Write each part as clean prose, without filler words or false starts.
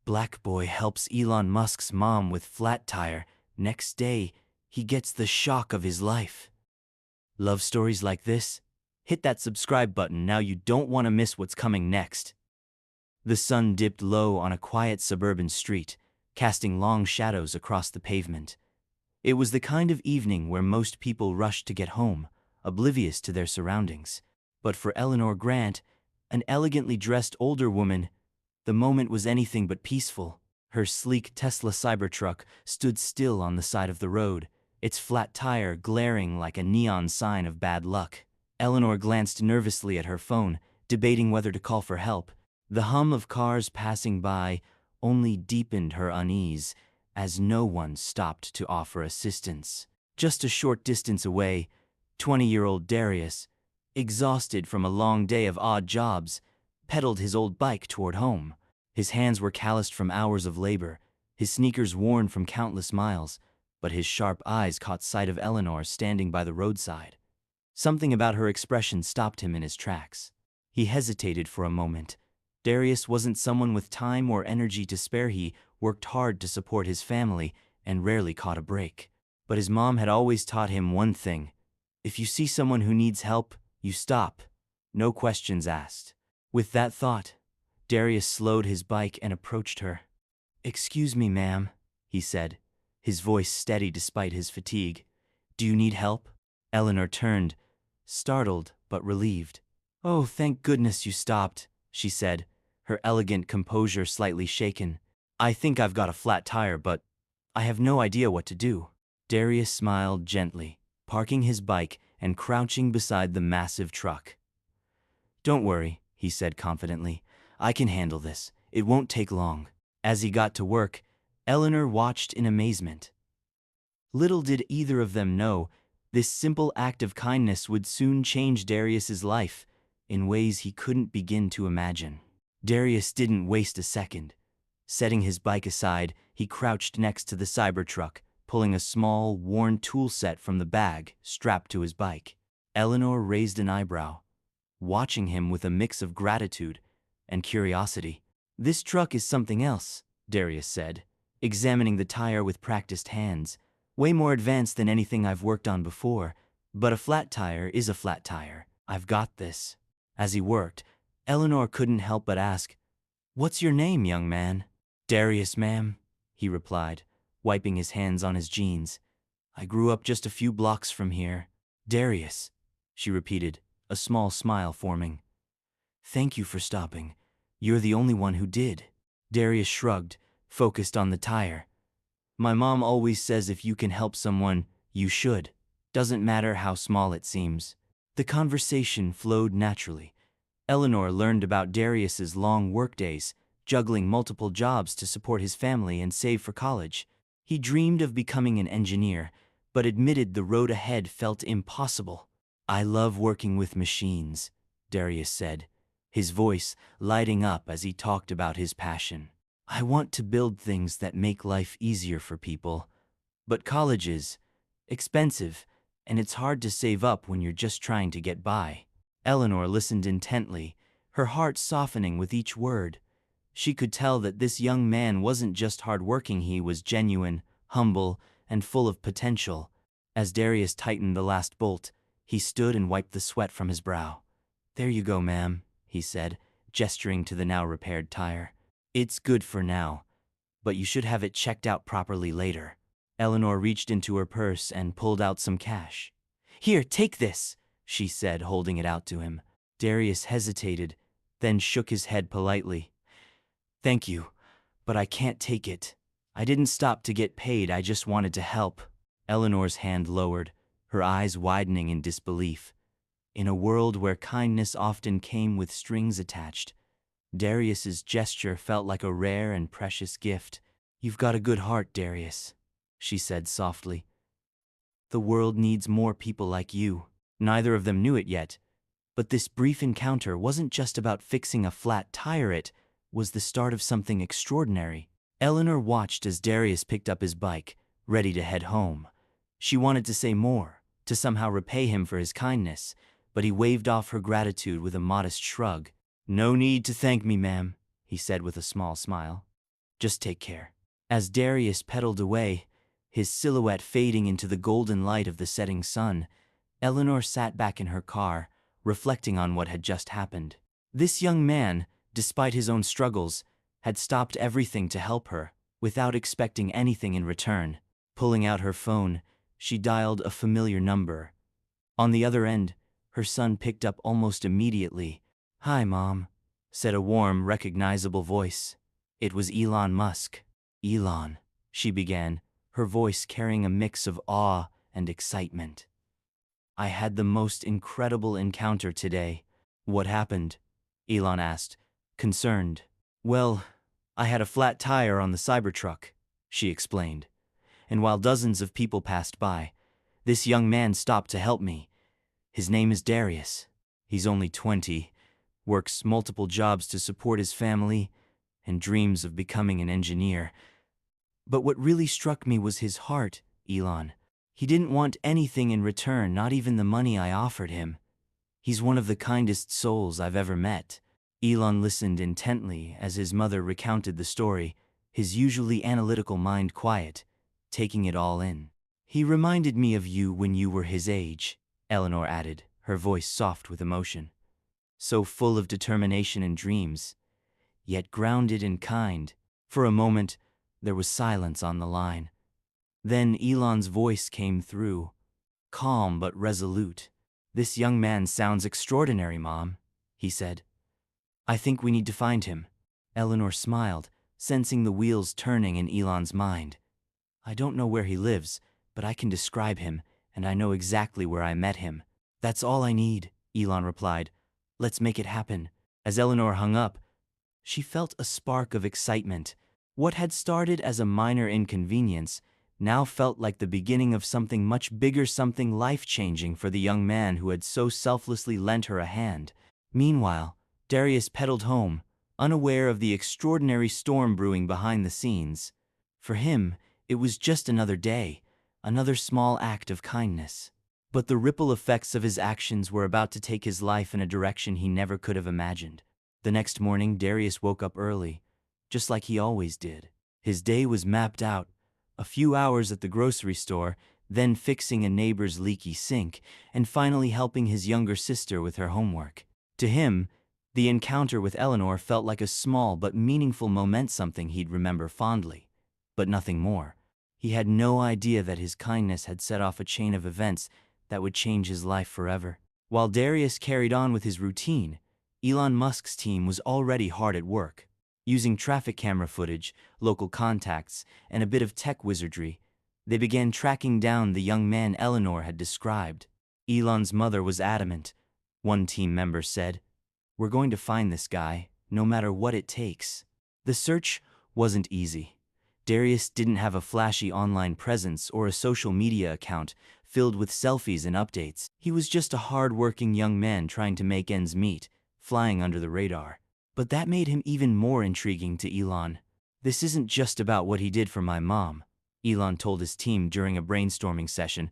Black boy helps Elon Musk's mom with flat tire. Next day, he gets the shock of his life. Love stories like this? Hit that subscribe button now, you don't want to miss what's coming next. The sun dipped low on a quiet suburban street, casting long shadows across the pavement. It was the kind of evening where most people rushed to get home, oblivious to their surroundings. But for Eleanor Grant, an elegantly dressed older woman, the moment was anything but peaceful. Her sleek Tesla Cybertruck stood still on the side of the road, its flat tire glaring like a neon sign of bad luck. Eleanor glanced nervously at her phone, debating whether to call for help. The hum of cars passing by only deepened her unease, as no one stopped to offer assistance. Just a short distance away, 20-year-old Darius, exhausted from a long day of odd jobs, pedaled his old bike toward home. His hands were calloused from hours of labor, his sneakers worn from countless miles, but his sharp eyes caught sight of Eleanor standing by the roadside. Something about her expression stopped him in his tracks. He hesitated for a moment. Darius wasn't someone with time or energy to spare. He worked hard to support his family and rarely caught a break. But his mom had always taught him one thing: if you see someone who needs help, you stop. No questions asked. With that thought, Darius slowed his bike and approached her. "Excuse me, ma'am," he said, his voice steady despite his fatigue. "Do you need help?" Eleanor turned, startled but relieved. "Oh, thank goodness you stopped," she said, her elegant composure slightly shaken. "I think I've got a flat tire, but I have no idea what to do." Darius smiled gently, parking his bike and crouching beside the massive truck. "Don't worry," he said confidently. "I can handle this. It won't take long." As he got to work, Eleanor watched in amazement. Little did either of them know, this simple act of kindness would soon change Darius's life in ways he couldn't begin to imagine. Darius didn't waste a second. Setting his bike aside, he crouched next to the Cybertruck, pulling a small, worn tool set from the bag strapped to his bike. Eleanor raised an eyebrow, watching him with a mix of gratitude and curiosity. "This truck is something else," Darius said, examining the tire with practiced hands. "Way more advanced than anything I've worked on before, but a flat tire is a flat tire. I've got this." As he worked, Eleanor couldn't help but ask, "What's your name, young man?" "Darius, ma'am," he replied, wiping his hands on his jeans. "I grew up just a few blocks from here." "Darius," she repeated, a small smile forming. "Thank you for stopping. You're the only one who did." Darius shrugged, focused on the tire. "My mom always says if you can help someone, you should. Doesn't matter how small it seems." The conversation flowed naturally. Eleanor learned about Darius's long workdays, juggling multiple jobs to support his family and save for college. He dreamed of becoming an engineer, but admitted the road ahead felt impossible. "I love working with machines," Darius said, his voice lighting up as he talked about his passion. "I want to build things that make life easier for people. But college is expensive, and it's hard to save up when you're just trying to get by." Eleanor listened intently, her heart softening with each word. She could tell that this young man wasn't just hardworking, he was genuine, humble, and full of potential. As Darius tightened the last bolt, he stood and wiped the sweat from his brow. "There you go, ma'am," he said, gesturing to the now repaired tire. "It's good for now, but you should have it checked out properly later." Eleanor reached into her purse and pulled out some cash. "Here, take this," she said, holding it out to him. Darius hesitated, then shook his head politely. "Thank you, but I can't take it. I didn't stop to get paid, I just wanted to help." Eleanor's hand lowered, her eyes widening in disbelief. In a world where kindness often came with strings attached, Darius's gesture felt like a rare and precious gift. "You've got a good heart, Darius," she said softly. "The world needs more people like you." Neither of them knew it yet, but this brief encounter wasn't just about fixing a flat tire, it was the start of something extraordinary. Eleanor watched as Darius picked up his bike, ready to head home. She wanted to say more, to somehow repay him for his kindness, but he waved off her gratitude with a modest shrug. "No need to thank me, ma'am," he said with a small smile. Just take care. As Darius pedaled away, his silhouette fading into the golden light of the setting sun, Eleanor sat back in her car, reflecting on what had just happened. This young man, despite his own struggles, had stopped everything to help her, without expecting anything in return. Pulling out her phone, she dialed a familiar number. On the other end, her son picked up almost immediately. "Hi, Mom," said a warm, recognizable voice. It was Elon Musk. "Elon," she began, her voice carrying a mix of awe and excitement. "I had the most incredible encounter today." "What happened?" Elon asked, concerned. "Well, I had a flat tire on the Cybertruck," she explained. "And while dozens of people passed by, this young man stopped to help me. His name is Darius. He's only 20, works multiple jobs to support his family, and dreams of becoming an engineer. But what really struck me was his heart, Elon. He didn't want anything in return, not even the money I offered him. He's one of the kindest souls I've ever met." Elon listened intently as his mother recounted the story, his usually analytical mind quiet, taking it all in. "He reminded me of you when you were his age," Eleanor added, her voice soft with emotion. "So full of determination and dreams, yet grounded and kind." For a moment, there was silence on the line. Then Elon's voice came through, calm but resolute. "This young man sounds extraordinary, Mom," he said. "I think we need to find him." Eleanor smiled, sensing the wheels turning in Elon's mind. "I don't know where he lives, but I can describe him, and I know exactly where I met him." "That's all I need," Elon replied. "Let's make it happen." As Eleanor hung up, she felt a spark of excitement. What had started as a minor inconvenience now felt like the beginning of something much bigger, something life-changing for the young man who had so selflessly lent her a hand. Meanwhile, Darius pedaled home, unaware of the extraordinary storm brewing behind the scenes. For him, it was just another day, another small act of kindness. But the ripple effects of his actions were about to take his life in a direction he never could have imagined. The next morning, Darius woke up early, just like he always did. His day was mapped out: a few hours at the grocery store, then fixing a neighbor's leaky sink, and finally helping his younger sister with her homework. To him, the encounter with Eleanor felt like a small but meaningful moment, something he'd remember fondly, but nothing more. He had no idea that his kindness had set off a chain of events that would change his life forever. While Darius carried on with his routine, Elon Musk's team was already hard at work. Using traffic camera footage, local contacts, and a bit of tech wizardry, they began tracking down the young man Eleanor had described. Elon's mother was adamant. One team member said, "We're going to find this guy, no matter what it takes." The search wasn't easy. Darius didn't have a flashy online presence or a social media account filled with selfies and updates. He was just a hard-working young man trying to make ends meet, flying under the radar. But that made him even more intriguing to Elon. "This isn't just about what he did for my mom," Elon told his team during a brainstorming session.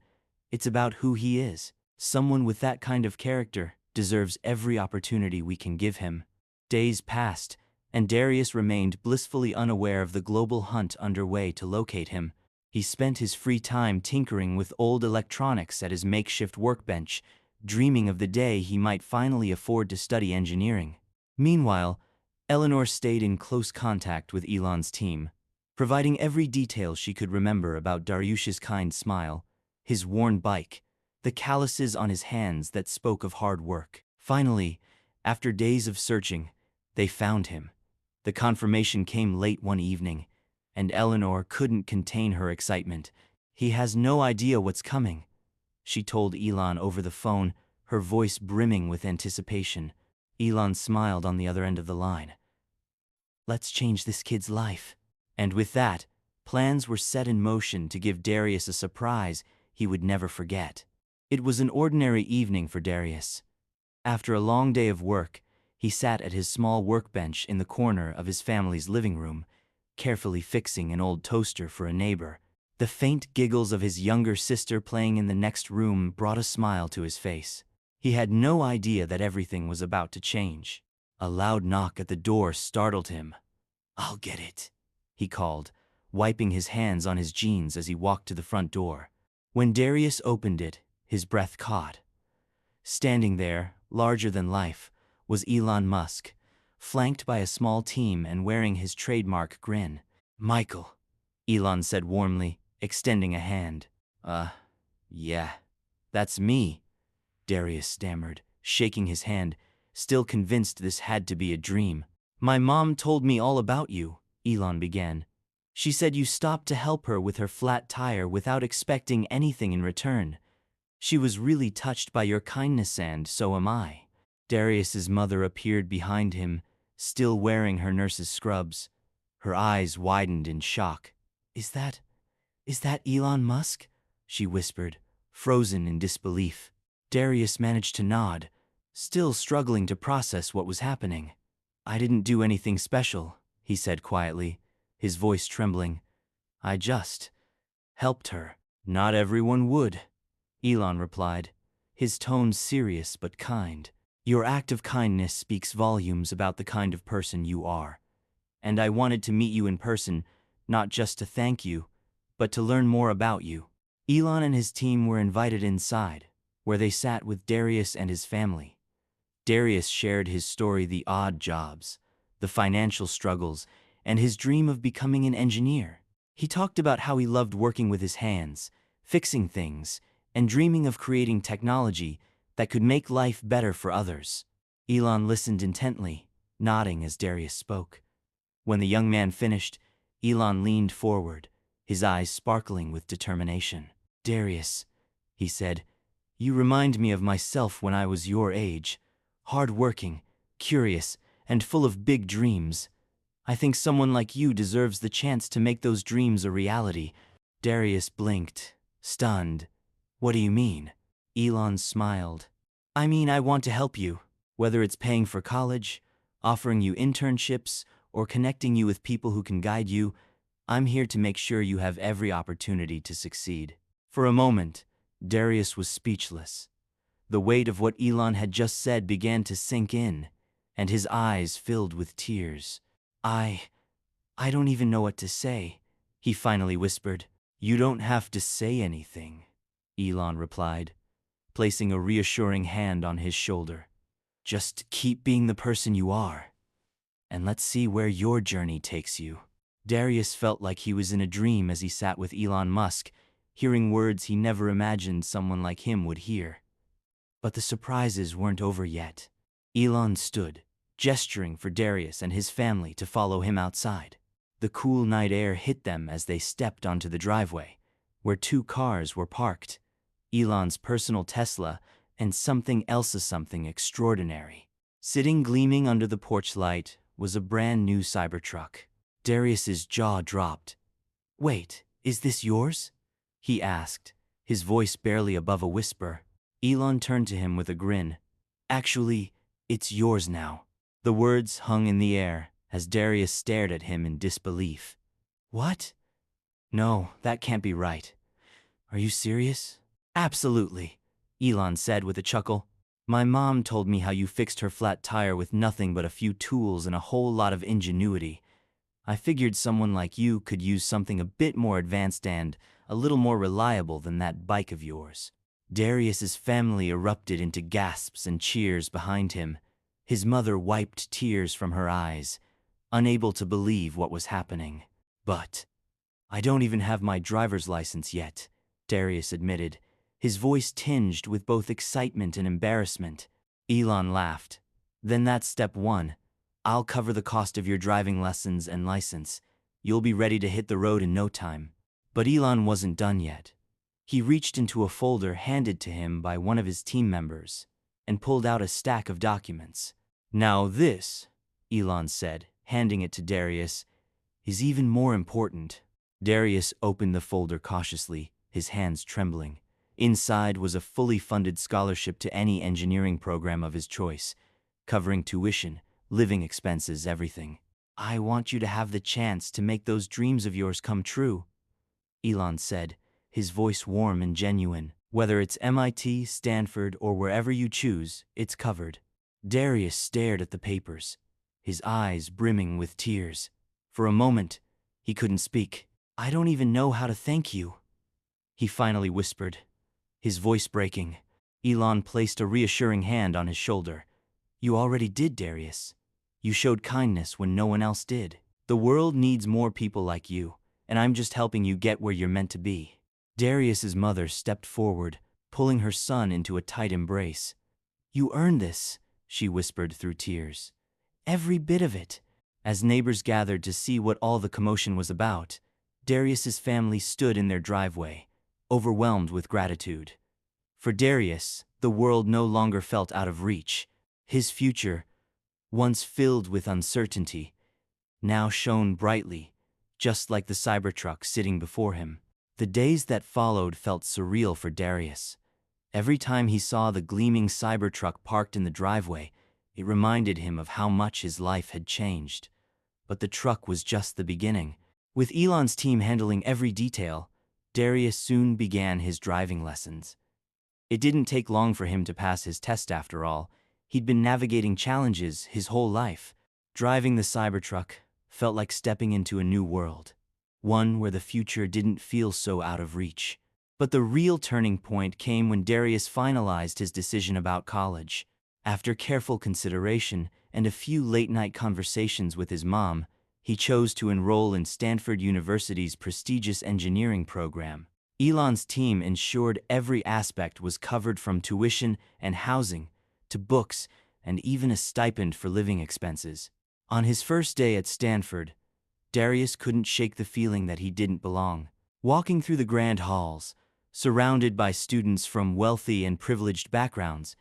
"It's about who he is. Someone with that kind of character deserves every opportunity we can give him." Days passed, and Darius remained blissfully unaware of the global hunt underway to locate him. He spent his free time tinkering with old electronics at his makeshift workbench, dreaming of the day he might finally afford to study engineering. Meanwhile, Eleanor stayed in close contact with Elon's team, providing every detail she could remember about Darius's kind smile, his worn bike, the calluses on his hands that spoke of hard work. Finally, after days of searching, they found him. The confirmation came late one evening, and Eleanor couldn't contain her excitement. "He has no idea what's coming," she told Elon over the phone, her voice brimming with anticipation. Elon smiled on the other end of the line. "Let's change this kid's life." And with that, plans were set in motion to give Darius a surprise he would never forget. It was an ordinary evening for Darius. After a long day of work, he sat at his small workbench in the corner of his family's living room, carefully fixing an old toaster for a neighbor. The faint giggles of his younger sister playing in the next room brought a smile to his face. He had no idea that everything was about to change. A loud knock at the door startled him. "I'll get it," he called, wiping his hands on his jeans as he walked to the front door. When Darius opened it, his breath caught. Standing there, larger than life, was Elon Musk, flanked by a small team and wearing his trademark grin. "Michael," Elon said warmly, extending a hand. Yeah, that's me," Darius stammered, shaking his hand, still convinced this had to be a dream. "My mom told me all about you," Elon began. "She said you stopped to help her with her flat tire without expecting anything in return. She was really touched by your kindness, and so am I." Darius's mother appeared behind him, still wearing her nurse's scrubs. Her eyes widened in shock. Is that Elon Musk?" she whispered, frozen in disbelief. Darius managed to nod, still struggling to process what was happening. "I didn't do anything special," he said quietly, his voice trembling. "I just helped her." "Not everyone would," Elon replied, his tone serious but kind. "Your act of kindness speaks volumes about the kind of person you are. And I wanted to meet you in person, not just to thank you, but to learn more about you." Elon and his team were invited inside, where they sat with Darius and his family. Darius shared his story, the odd jobs, the financial struggles, and his dream of becoming an engineer. He talked about how he loved working with his hands, fixing things, and dreaming of creating technology that could make life better for others. Elon listened intently, nodding as Darius spoke. When the young man finished, Elon leaned forward, his eyes sparkling with determination. "Darius," he said, "you remind me of myself when I was your age, hard-working, curious, and full of big dreams. I think someone like you deserves the chance to make those dreams a reality." Darius blinked, stunned. "What do you mean?" Elon smiled. "I mean, I want to help you, whether it's paying for college, offering you internships, or connecting you with people who can guide you. I'm here to make sure you have every opportunity to succeed." For a moment, Darius was speechless. The weight of what Elon had just said began to sink in, and his eyes filled with tears. I don't even know what to say," he finally whispered. "You don't have to say anything," Elon replied, placing a reassuring hand on his shoulder. "Just keep being the person you are, and let's see where your journey takes you." Darius felt like he was in a dream as he sat with Elon Musk, hearing words he never imagined someone like him would hear. But the surprises weren't over yet. Elon stood, gesturing for Darius and his family to follow him outside. The cool night air hit them as they stepped onto the driveway, where two cars were parked, Elon's personal Tesla and something extraordinary. Sitting gleaming under the porch light was a brand new Cybertruck. Darius's jaw dropped. "Wait, is this yours?" he asked, his voice barely above a whisper. Elon turned to him with a grin. "Actually, it's yours now." The words hung in the air as Darius stared at him in disbelief. "What? No, that can't be right. Are you serious?" "Absolutely," Elon said with a chuckle. "My mom told me how you fixed her flat tire with nothing but a few tools and a whole lot of ingenuity. I figured someone like you could use something a bit more advanced and a little more reliable than that bike of yours." Darius's family erupted into gasps and cheers behind him. His mother wiped tears from her eyes, unable to believe what was happening. "But I don't even have my driver's license yet," Darius admitted, his voice tinged with both excitement and embarrassment. Elon laughed. "Then that's step one. I'll cover the cost of your driving lessons and license. You'll be ready to hit the road in no time." But Elon wasn't done yet. He reached into a folder handed to him by one of his team members and pulled out a stack of documents. "Now this," Elon said, handing it to Darius, "is even more important." Darius opened the folder cautiously, his hands trembling. Inside was a fully funded scholarship to any engineering program of his choice, covering tuition, living expenses, everything. "I want you to have the chance to make those dreams of yours come true," Elon said, his voice warm and genuine. "Whether it's MIT, Stanford, or wherever you choose, it's covered." Darius stared at the papers, his eyes brimming with tears. For a moment, He couldn't speak. "I don't even know how to thank you," he finally whispered, his voice breaking. Elon placed a reassuring hand on his shoulder. "You already did, Darius. You showed kindness when no one else did. The world needs more people like you, and I'm just helping you get where you're meant to be." Darius's mother stepped forward, pulling her son into a tight embrace. "You earned this," she whispered through tears. "Every bit of it." As neighbors gathered to see what all the commotion was about, Darius's family stood in their driveway, overwhelmed with gratitude. For Darius, the world no longer felt out of reach. His future, once filled with uncertainty, now shone brightly, just like the Cybertruck sitting before him. The days that followed felt surreal for Darius. Every time he saw the gleaming Cybertruck parked in the driveway, it reminded him of how much his life had changed. But the truck was just the beginning. With Elon's team handling every detail, Darius soon began his driving lessons. It didn't take long for him to pass his test after all. He'd been navigating challenges his whole life. Driving the Cybertruck felt like stepping into a new world, one where the future didn't feel so out of reach. But the real turning point came when Darius finalized his decision about college. After careful consideration and a few late-night conversations with his mom, he chose to enroll in Stanford University's prestigious engineering program. Elon's team ensured every aspect was covered, from tuition and housing to books and even a stipend for living expenses. On his first day at Stanford, Darius couldn't shake the feeling that he didn't belong. Walking through the grand halls, surrounded by students from wealthy and privileged backgrounds,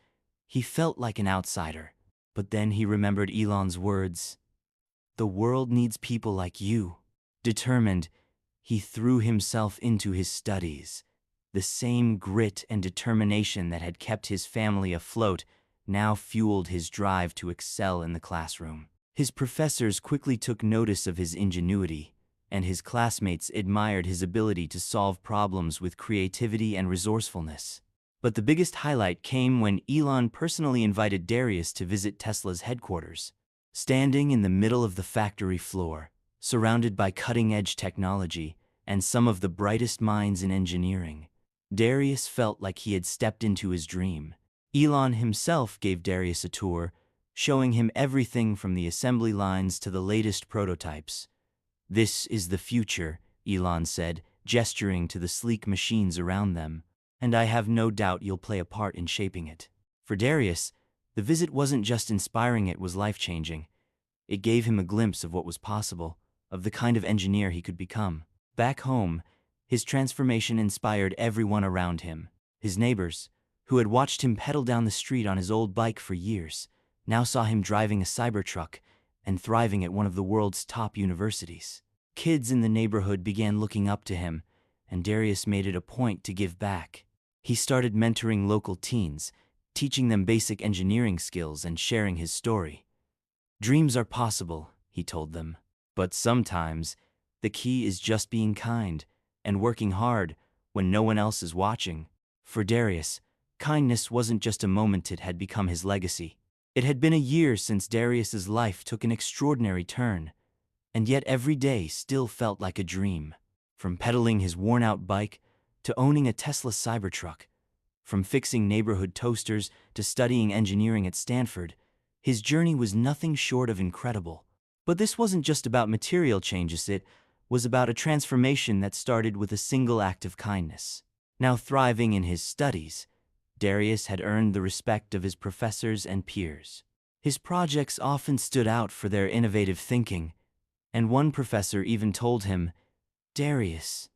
he felt like an outsider. But then he remembered Elon's words, "The world needs people like you." Determined, he threw himself into his studies. The same grit and determination that had kept his family afloat now fueled his drive to excel in the classroom. His professors quickly took notice of his ingenuity, and his classmates admired his ability to solve problems with creativity and resourcefulness. But the biggest highlight came when Elon personally invited Darius to visit Tesla's headquarters. Standing in the middle of the factory floor, surrounded by cutting-edge technology and some of the brightest minds in engineering, Darius felt like he had stepped into his dream. Elon himself gave Darius a tour, showing him everything from the assembly lines to the latest prototypes. "This is the future," Elon said, gesturing to the sleek machines around them, "and I have no doubt you'll play a part in shaping it." For Darius, the visit wasn't just inspiring, it was life-changing. It gave him a glimpse of what was possible, of the kind of engineer he could become. Back home, his transformation inspired everyone around him. His neighbors, who had watched him pedal down the street on his old bike for years, now saw him driving a Cybertruck and thriving at one of the world's top universities. Kids in the neighborhood began looking up to him, and Darius made it a point to give back. He started mentoring local teens, teaching them basic engineering skills and sharing his story. "Dreams are possible," he told them, "but sometimes the key is just being kind and working hard when no one else is watching." For Darius, kindness wasn't just a moment, it had become his legacy. It had been a year since Darius's life took an extraordinary turn, and yet every day still felt like a dream. From pedaling his worn-out bike to owning a Tesla Cybertruck, from fixing neighborhood toasters to studying engineering at Stanford, his journey was nothing short of incredible. But this wasn't just about material changes, it was about a transformation that started with a single act of kindness. Now thriving in his studies, Darius had earned the respect of his professors and peers. His projects often stood out for their innovative thinking, and one professor even told him, "Darius,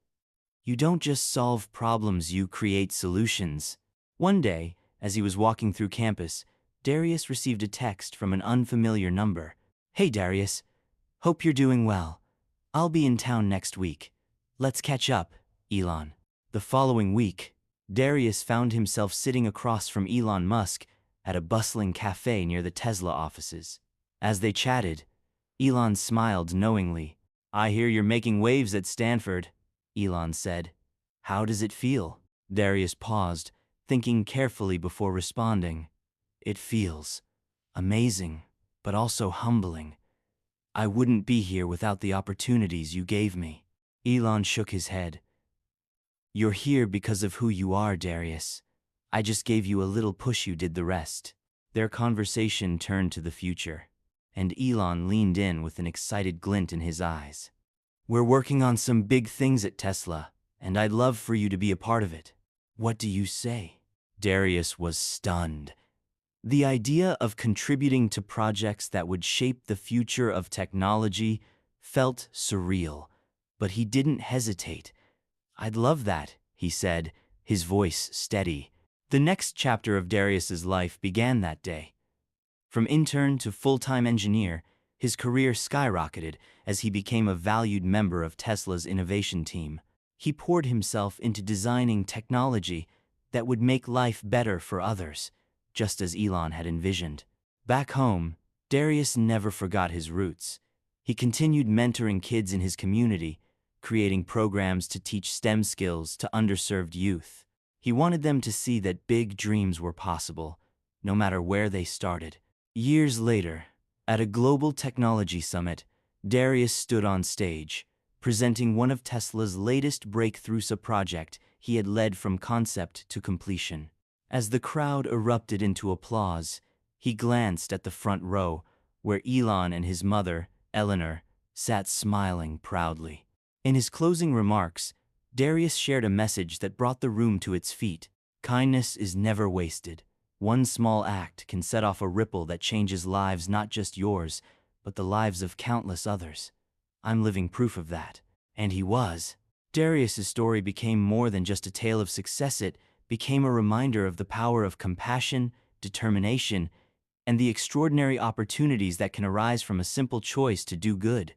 you don't just solve problems, you create solutions." One day, as he was walking through campus, Darius received a text from an unfamiliar number. "Hey Darius, hope you're doing well. I'll be in town next week. Let's catch up, Elon." The following week, Darius found himself sitting across from Elon Musk at a bustling cafe near the Tesla offices. As they chatted, Elon smiled knowingly. "I hear you're making waves at Stanford," Elon said. "How does it feel?" Darius paused, thinking carefully before responding. "It feels amazing, but also humbling. I wouldn't be here without the opportunities you gave me. Elon shook his head. You're here because of who you are, Darius. I just gave you a little push, you did the rest. Their conversation turned to the future, and Elon leaned in with an excited glint in his eyes. We're working on some big things at Tesla, and I'd love for you to be a part of it. What do you say? Darius was stunned. The idea of contributing to projects that would shape the future of technology felt surreal, but he didn't hesitate. I'd love that, he said, his voice steady. The next chapter of Darius's life began that day. From intern to full-time engineer, his career skyrocketed as he became a valued member of Tesla's innovation team. He poured himself into designing technology that would make life better for others, just as Elon had envisioned. Back home, Darius never forgot his roots. He continued mentoring kids in his community, creating programs to teach STEM skills to underserved youth. He wanted them to see that big dreams were possible, no matter where they started. Years later, at a global technology summit, Darius stood on stage, presenting one of Tesla's latest breakthroughs, a project he had led from concept to completion. As the crowd erupted into applause, he glanced at the front row, where Elon and his mother, Eleanor, sat smiling proudly. In his closing remarks, Darius shared a message that brought the room to its feet. Kindness is never wasted. One small act can set off a ripple that changes lives, not just yours, but the lives of countless others. I'm living proof of that. And he was. Darius's story became more than just a tale of success. It became a reminder of the power of compassion, determination, and the extraordinary opportunities that can arise from a simple choice to do good.